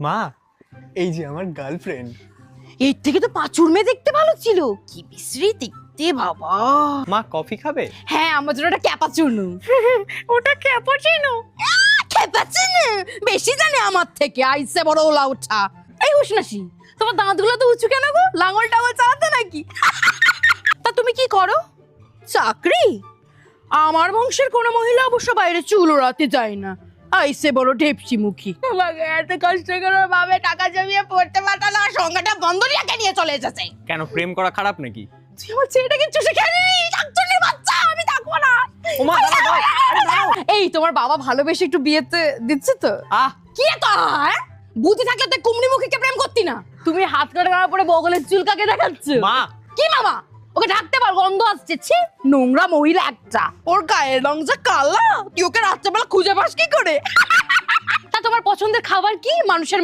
মা, এই যে আমার গার্লফ্রেন্ড। এর থেকে তো পাঁচুর মেয়ে দেখতে ভালো ছিল। কি বিশ্রী দেখতে বাবা। মা, কফি খাবে? হ্যাঁ, আমার জন্য একটা ক্যাপাচিনো। ওটা ক্যাপাচিনো? ক্যাপাচিনো বেশি জানে আমার থেকে, আইসে বড় ওলা ওঠা। এই হুসনাসি, তোমার দাঁতগুলো তো উঁচু কেন গো? লাঙল টাঙল চালাতে নাকি? তা তুমি কি করো? চাকরি? আমার বংশের কোনো মহিলা অবশ্য বাইরে চুল ওড়াতে যায় না। আইসে বড় ঢেপসি মুখী। আমাকে এত কষ্ট করে ভাবে টাকা জমিয়ে পড়তে পারতাম না, সঙ্গটা বন্ধ রেখে নিয়ে চলে এসেছে। কেন, প্রেম করা খারাপ নাকি? তুই আমার ছেলেটাকে চুষে খেয়ে নিলি, শাকচুন্নির বাচ্চা, আমি থাকবো না। ও মা, দাঁড়াও, দাঁড়াও। এই তোমার বাবা ভালোবেসে একটু বিয়েতে দিচ্ছে তো? কি এটা? বুদ্ধি থাকলে তো কুমড়ি মুখীকে প্রেম করতি না। তুমি হাত কাটা করার পরে বগলের চুল কাকে দেখাচ্ছ? মা, কি মামা? ওকে ঢাকতে পার, গন্ধ আসছে। ছি, নোংরা মহিলা একটা। ওর গায়ের রং যে কালা, তুই ওকে রাত্রেবেলা খুঁজে পাস কি করে? তা তোমার পছন্দের খাবার কি? মানুষের